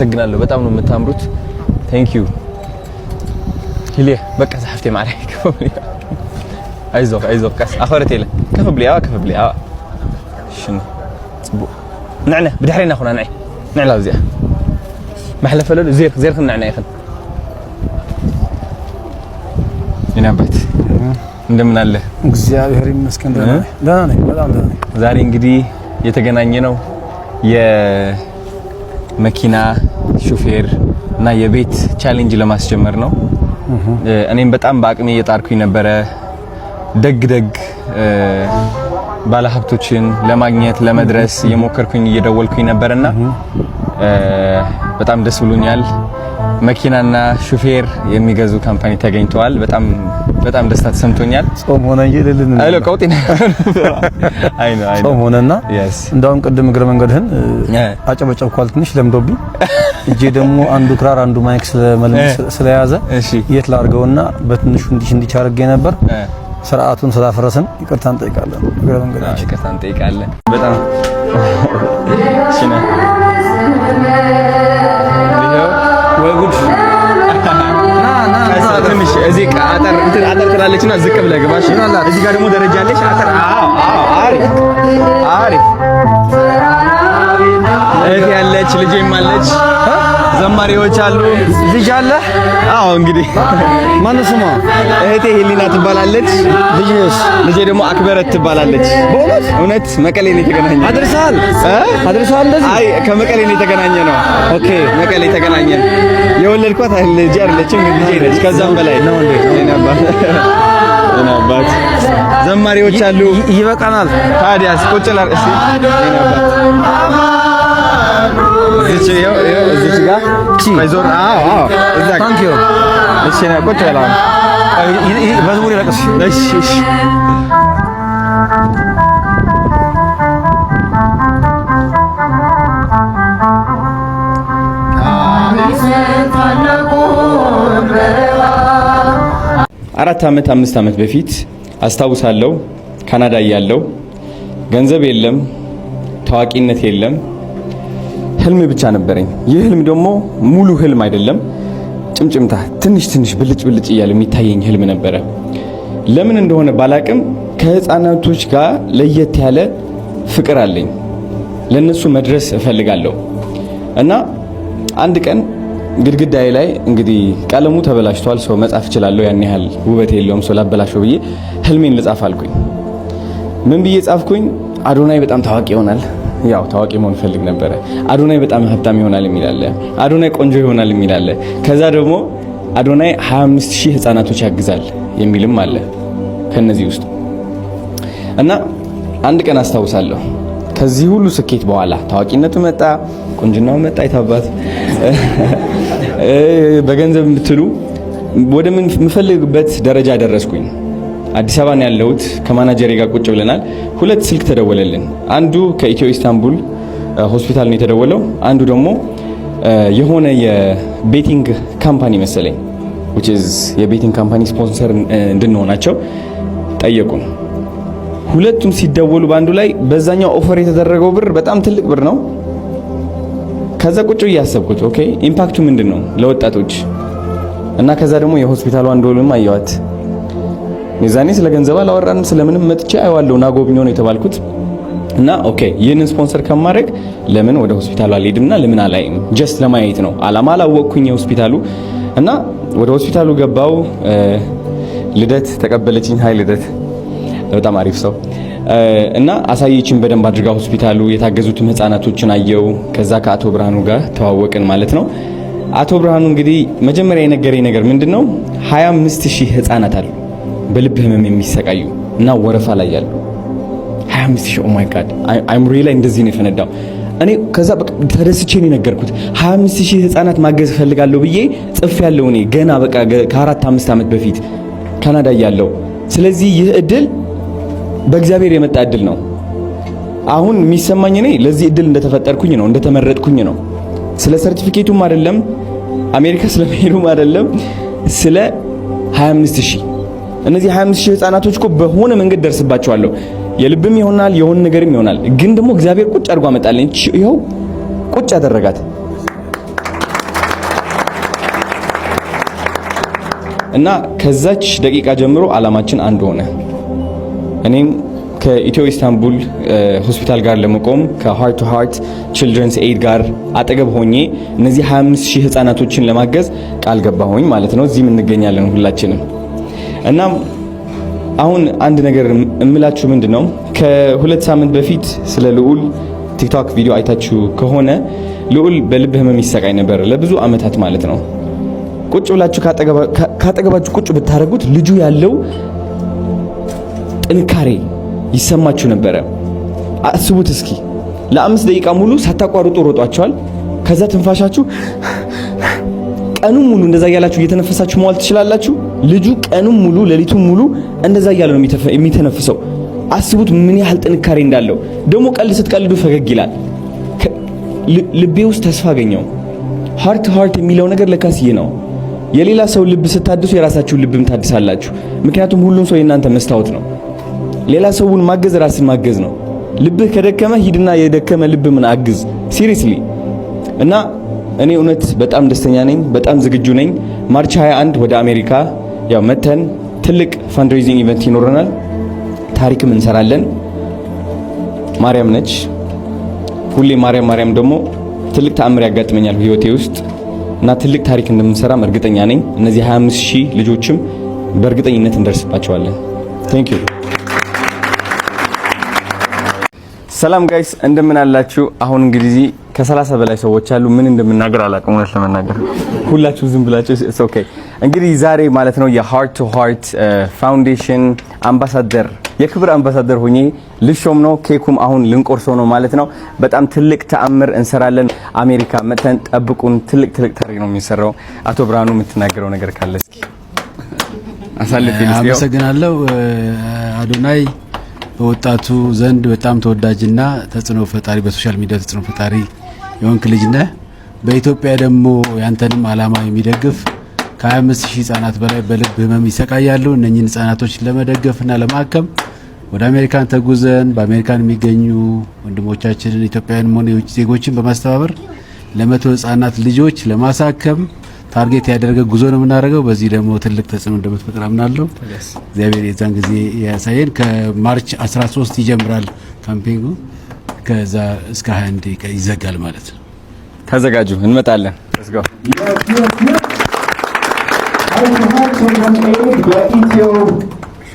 ሰግናለሁ በጣም ነው የምታምሩት ቴንክ ዩ هليه بقى صحفتي معي አይዞህ ቀስ አኸረት የለ كيف بلي شنو صبو نعنا بدحرينا خونا نعلا زي محلفه له زير خنا نعنا يخن ينابت እንደምን አለ እግዚአብሔር ይመስገን ደህና ነኝ በጣም ደህና ነኝ ዛሬ እንግዲህ የተገናኘ ነው የመኪና ሹፌር እና የቤት ቻሌንጅ ለማስጀመር ነው እኔም በጣም በአቅሜ እየጣርኩኝ ነበረ ደግ ባለሀብቶችን ለማግኘት ለመድረስ እየሞከርኩኝ እየደወልኩኝ ነበርና በጣም ደስ ብሎኛል መኪናና ሹፌር የሚገዙ ካምፓኒ ተገኝተዋል በጣም ደስታ ተሰምቶኛል ጾም ሆነ ይልልን አይሎ ቀውጢና አይኖ ጾም ሆነና እንዳውም ቅድም እግረ መንገድህን አጨበጨብኳል ትንሽ ለምዶብኝ እጄ ደግሞ አንዱ ክራር አንዱ ማይክ ስለያዘ የት ላርገውና በትንሹ እንዲህ አርጌ ነበር ስርዓቱን ስላፈረሰን ይቅርታ እንጠይቃለን እግረ መንገዳችን ይቅርታ እንጠይቃለን በጣም ሽነ ወይ ጉድ ትንሽ እዚህ አጠር ትላለችና ዝቅ ብለህ ግባሽ እዚህ ጋር ደግሞ ደረጃ አለሽ አጠር አሪፍ እህት ያለች ልጄም አለች ዘማሪዎች አሉ ልጅ አለ አዎ እንግዲህ ማን ስሟ እህቴ ሄሊና ትባላለች ልጄ ደግሞ አክበረት ትባላለች እውነት መቀሌ ነው የተገናኘ አድርሳል እንደዚህ አይ ከመቀሌ ነው የተገናኘ ነው ኦኬ መቀሌ ተገናኘን የወለድኳት ልጅ አይደለችም ልጄ ነች ከዛም በላይ ነው እንዴ እናባት ዘማሪዎች አሉ ይበቃናል ታዲያስ ቁጭ ላር እስቲ እዚህ ጋር ማይዞር እዛ ታንክ ዩ እሺ ነው ቁጭ በላ በዝሙር ይለቅስ እሺ አምስት ዓመት በፊት አስታውሳለሁ ካናዳ ያለው ገንዘብ የለም ታዋቂነት የለም ህልም ብቻ ነበረኝ ይህ ህልም ደግሞ ሙሉ ህልም አይደለም ጭምጭምታ ትንሽ ብልጭ እያለ የሚታየኝ ህልም ነበረ ለምን እንደሆነ ባላቅም ከህፃናቶች ጋር ለየት ያለ ፍቅር አለኝ ለነሱ መድረስ እፈልጋለሁ እና አንድ ቀን ግድግዳዬ ላይ እንግዲህ ቀለሙ ተበላሽቷል ሰው መጻፍ ይችላል ያን ያህል ውበት የለውም ሰው ላበላሽው ብዬ ህልሜን ልጻፍ አልኩኝ ምን ብዬ ጻፍኩኝ አዶናይ በጣም ታዋቂ ይሆናል ያው ታዋቂ መሆን ፈልግ ነበር አዶናይ በጣም ሀብታም ይሆናል የሚላለ አዶናይ ቆንጆ ይሆናል የሚላለ ከዛ ደግሞ አዶናይ 25000 ህፃናቶች ያግዛል የሚልም አለ ከነዚህ ውስጥ እና አንድ ቀን አስታውሳለሁ ከዚህ ሁሉ ስኬት በኋላ ታዋቂነቱ መጣ ቁንጅናው መጣ ይታባት በገንዘብ ምትሉ ወደ ምን ምፈልግበት ደረጃ ደረስኩኝ አዲስ አበባ ነው ያለሁት ከማናጀሬ ጋር ቁጭ ብለናል ሁለት ስልክ ተደወለልን አንዱ ከኢትዮ ኢስታንቡል ሆስፒታል ነው የተደወለው አንዱ ደግሞ የሆነ የቤቲንግ ካምፓኒ መሰለኝ which is የቤቲንግ ካምፓኒ ስፖንሰር እንድንሆናቸው ጠየቁን ሁለቱም ሲደወሉ ባንዱ ላይ በዛኛው ኦፈር የተደረገው ብር በጣም ትልቅ ብር ነው ከዛ ቁጭ ያሰብኩት ኦኬ ኢምፓክቱ ምንድነው ለወጣቶች እና ከዛ ደግሞ የሆስፒታሉ አንዶልም አየዋት ሚዛኔ ስለ ገንዘብ አላወራንም ስለምንም መጥቼ አይዋለው ናጎብኞ ነው የተባልኩት እና ኦኬ ይሄንን ስፖንሰር ከማድረግ ለምን ወደ ሆስፒታሉ አልሄድምና ለምን አላይም ጀስት ለማየት ነው አላማ አላወቅኩኝ የሆስፒታሉ እና ወደ ሆስፒታሉ ገባው ልደት ተቀበለችኝ ሃይ ልደት በጣም አሪፍ ሰው እና አሳየችን በደንብ አድርጋ ሆስፒታሉ የታገዙትን ህፃናቶችን አየው ከዛ ከአቶ ብርሃኑ ጋር ተዋወቅን ማለት ነው አቶ ብርሃኑ እንግዲህ መጀመሪያ የነገረኝ ነገር ምንድነው 25000 ህፃናት አሉ በልብ ህመም የሚሰቃዩ እና ወረፋ ላይ ያሉ 25000 ኦ ማይ ጋድ አይም ሪሊ እንደዚህ ነው የፈነዳው እኔ ከዛ በቃ ተደስቼ ነው ነገርኩት 25000 ህፃናት ማገዝ ፈልጋለሁ ብዬ ጽፍ ያለው እኔ ገና በቃ ከ4-5 ዓመት በፊት ካናዳ ያለው ስለዚህ ይህ እድል በእግዚአብሔር የመጣ እድል ነው አሁን የሚሰማኝ እኔ ለዚህ እድል እንደተፈጠርኩኝ ነው እንደተመረጥኩኝ ነው ስለ ሰርቲፊኬቱም አይደለም አሜሪካ ስለመሄዱም አይደለም ስለ 25000 እነዚህ 25000 ህፃናቶች እኮ በሆነ መንገድ ደርስባቸዋለሁ የልብም ይሆናል የሆነ ነገርም ይሆናል ግን ደግሞ እግዚአብሔር ቁጭ አድርጎ አመጣልኝ ይሄው ቁጭ አደረጋት እና ከዛች ደቂቃ ጀምሮ አላማችን አንድ ሆነ። እኔም ከኢትዮ ኢስታንቡል ሆስፒታል ጋር ለመቆም ከሃርት ቱ ሃርት ቺልድረንስ ኤድ ጋር አጠገብ ሆኜ እነዚህ 25000 ህፃናቶችን ለማገዝ ቃል ገባሁኝ ማለት ነው። እዚህም እንገኛለን ሁላችንም። እና አሁን አንድ ነገር እምላችሁ ምንድነው ከ2 ሳምንት በፊት ስለ ልዑል ቲክቶክ ቪዲዮ አይታችሁ ከሆነ ልዑል በልብ ህመም ይሰቃይ ነበር ለብዙ አመታት ማለት ነው። ቁጭ ብላችሁ ካጠገባችሁ ቁጭ ብታረጉት ልጁ ያለው ጥንካሬ ይሰማችሁ ነበረ። አስቡት እስኪ ለ5 ደቂቃ ሙሉ ሳታቋርጡ ሮጧችኋል። ከዛ ትንፋሻችሁ ቀኑን ሙሉ እንደዛ ያላችሁ እየተነፈሳችሁ መዋል ትችላላችሁ። ልጁ ቀኑን ሙሉ ሌሊቱን ሙሉ እንደዛ ያለ ነው የሚተነፍሰው። አስቡት ምን ያህል ጥንካሬ እንዳለው። ደግሞ ቀልድ ስትቀልዱ ፈገግ ይላል። ልቤ ውስጥ ተስፋ አገኘው። ሃርት ሃርት የሚለው ነገር ለካስ ይሄ ነው። የሌላ ሰው ልብ ስታድሱ የራሳችሁን ልብም ታድሳላችሁ። ምክንያቱም ሁሉም ሰው የእናንተ መስታወት ነው። ሌላ ሰውን ማገዝ ራስን ማገዝ ነው። ልብህ ከደከመ ሂድና የደከመ ልብ ምን አግዝ ሲሪየስሊ። እና እኔ እውነት በጣም ደስተኛ ነኝ፣ በጣም ዝግጁ ነኝ። ማርች 21 ወደ አሜሪካ ያው መተን ትልቅ ፈንድሬዚንግ ኢቨንት ይኖረናል። ታሪክም እንሰራለን። ማርያም ነች ሁሌ ማርያም ደግሞ ትልቅ ተአምር ያጋጥመኛል በህይወቴ ውስጥ እና ትልቅ ታሪክ እንደምንሰራም እርግጠኛ ነኝ። እነዚህ 25000 ልጆችም በእርግጠኝነት እንደርስባቸዋለን። ቴንክ ዩ። ሰላም ጋይስ እንደምን አላችሁ? አሁን እንግዲህ ከ30 በላይ ሰዎች አሉ። ምን እንደምናገር አላውቅም እውነት ለመናገር ሁላችሁ ዝም ብላችሁ ኢትስ ኦኬ። እንግዲህ ዛሬ ማለት ነው የሃርት ቱ ሃርት ፋውንዴሽን አምባሳደር የክብር አምባሳደር ሆኜ ልሾም ነው። ኬኩም አሁን ልንቆርሰው ነው ማለት ነው። በጣም ትልቅ ተአምር እንሰራለን። አሜሪካ መተን ጠብቁን። ትልቅ ታሪክ ነው የሚሰራው። አቶ ብርሃኑ የምትናገረው ነገር ካለ እስኪ አሳልፈኝ። አመሰግናለሁ። አዶናይ በወጣቱ ዘንድ በጣም ተወዳጅና ተጽዕኖ ፈጣሪ በሶሻል ሚዲያ ተጽዕኖ ፈጣሪ የሆንክ ልጅ ነህ። በኢትዮጵያ ደግሞ ያንተንም አላማ የሚደግፍ ከ25000 ህጻናት በላይ በልብ ህመም ይሰቃያሉ። እነኚህን ህጻናቶች ለመደገፍና ለማከም ወደ አሜሪካን ተጉዘን በአሜሪካን የሚገኙ ወንድሞቻችንን ኢትዮጵያውያንም ሆነ የውጭ ዜጎችን በማስተባበር ለ100 ህጻናት ልጆች ለማሳከም ታርጌት ያደረገ ጉዞ ነው የምናደርገው። በዚህ ደግሞ ትልቅ ተጽዕኖ እንደምትፈጥር አምናለሁ። እግዚአብሔር የዛን ጊዜ ያሳየን። ከማርች 13 ይጀምራል ካምፔኑ። ከዛ እስከ 21 ይዘጋል ማለት ነው። ተዘጋጁ፣ እንመጣለን። let's go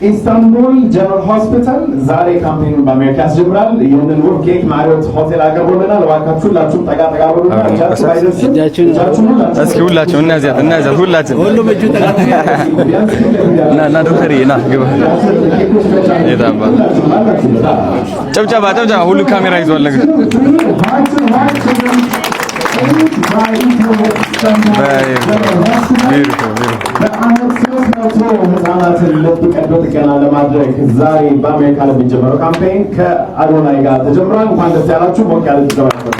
ኢስታንቡል ጀነራል ሆስፒታል ዛሬ ካምፔኑን በአሜሪካ ያስጀምራል። ይህንን ውብ ኬክ ማሪዮት ሆቴል አቀርቦልናል። እባካችሁ ሁላችሁም ጠጋ በሉና እጃችሁ ባይደርስም እስኪ ሁላችሁም እናያዛት ሁላችሁም ሁሉም እጁ ጠጋ እና ዶክተር ና ግባ የታባ ጨብጨባ ሁሉ ካሜራ ይዟል ነገር ህጻናትን ልብ ቀዶ ጥገና ለማድረግ ዛሬ በአሜሪካ ለሚጀምረው ካምፔን ከአዶናይ ጋር ተጀምሯል። እንኳን ደስ ያላችሁ። ሞቅ ያለ ተዘባበሩ።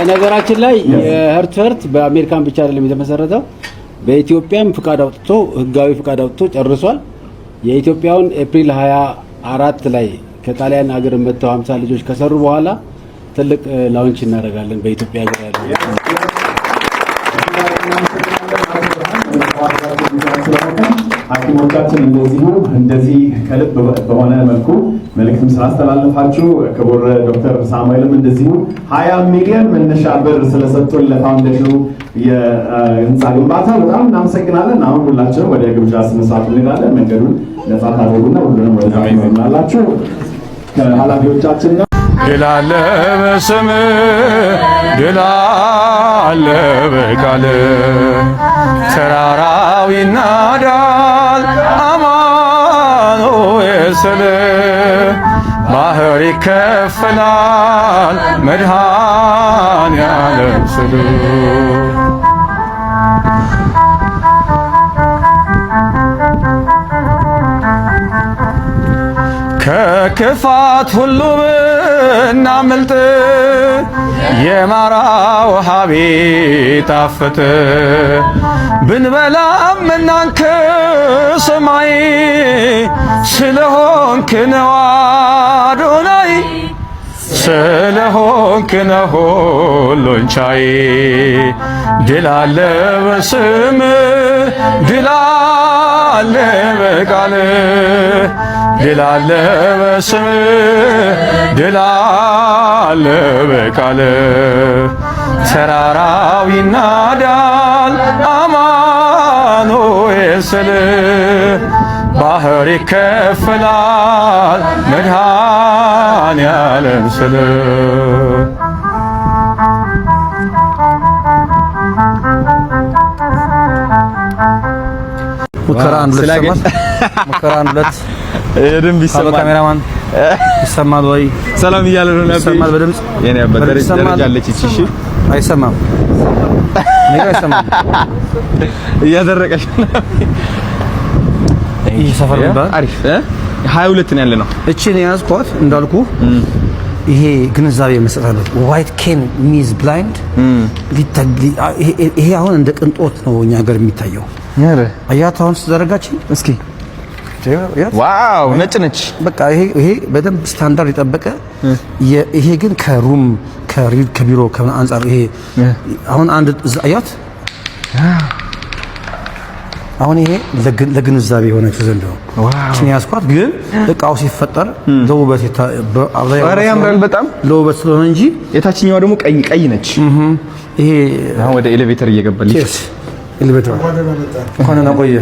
ነገራችን ላይ የህርት በአሜሪካን ብቻ አይደለም የተመሰረተው፣ በኢትዮጵያም ፍቃድ አውጥቶ ህጋዊ ፍቃድ አውጥቶ ጨርሷል። የኢትዮጵያውን ኤፕሪል 24 ላይ ከጣሊያን ሀገር መጥተው 50 ልጆች ከሰሩ በኋላ ትልቅ ላውንች እናደርጋለን በኢትዮጵያ ሀገር ያለው ሐኪሞቻችን እንደዚህ ከልብ በሆነ መልኩ መልእክትም ስላስተላለፋችሁ ክቡር ዶክተር ሳሙኤልም እንደዚሁ 20 ሚሊዮን መነሻ ብር ስለሰጡን ለፋውንዴሽኑ የህንፃ ግንባታ በጣም እናመሰግናለን። አሁን ሁላችንም ወደ ግብዣ ስነ ስርዓት እንሄዳለን። መንገዱን ነጻ ታደርጉና ሁሉንም ወደ ታመናላችሁ ከኃላፊዎቻችን ጋር ድል አለ በስምህ ድል አለ በቃልህ ተራራው ይናዳል አማኑኤል ስልህ ባህር ይከፈላል መድኃኔዓለም ስልህ ከክፋት ሁሉ ብናመልጥ የማራ ውሃ ቢጣፍጥ ብንበላም እናንተ ሰማይ ስለሆንክ ነው አዶናይ ስለሆንክ ነው ሁሉን ቻይ። ድል አለ በስምህ ድል አለ በቃልህ ድል አለ በስምህ ድል አለ በቃልህ። ተራራው ይናዳል አማኑኤል ስልህ ባህር ይከፈላል መድኃኔዓለም ስልህ። ሙከራ አንድ ሁለት ይሰማል። ሙከራ አንድ ሁለት የደንብ ይሰማል። ካሜራማን ይሰማል ወይ? ሰላም እያለ ነው ነበር። ይሰማል በድምጽ የኔ ደረጃ አለች። እሺ አይሰማም። እኔ ጋር አይሰማም። እያደረቀሽ ነው። ይህ ሰፈር ባል አሪፍ 22 ነው ያለነው። እቺን ያዝኳት እንዳልኩ ይሄ ግንዛቤ መስጠት አለበት። ዋይት ኬን ሚዝ ብላይንድ ይሄ አሁን እንደ ቅንጦት ነው እኛ ሀገር የሚታየው። አያት አሁን ተዘረጋች። እስኪ ዋው ነጭ ነች። በቃ ይሄ በደንብ ስታንዳርድ የጠበቀ ይሄ ግን ከሩም ከቢሮ ከአንጻር ይሄ አሁን አንድ አያት አሁን ይሄ ለግንዛቤ የሆነችው ዘንድ ነው። እቺን ያስኳት ግን እቃው ሲፈጠር ለውበት ያምራል በጣም ለውበት ስለሆነ እንጂ የታችኛዋ ደግሞ ቀይ ነች። ይሄ አሁን ወደ ኤሌቬተር እየገባልኝ ኤሌቬተር እንኳን ቆየ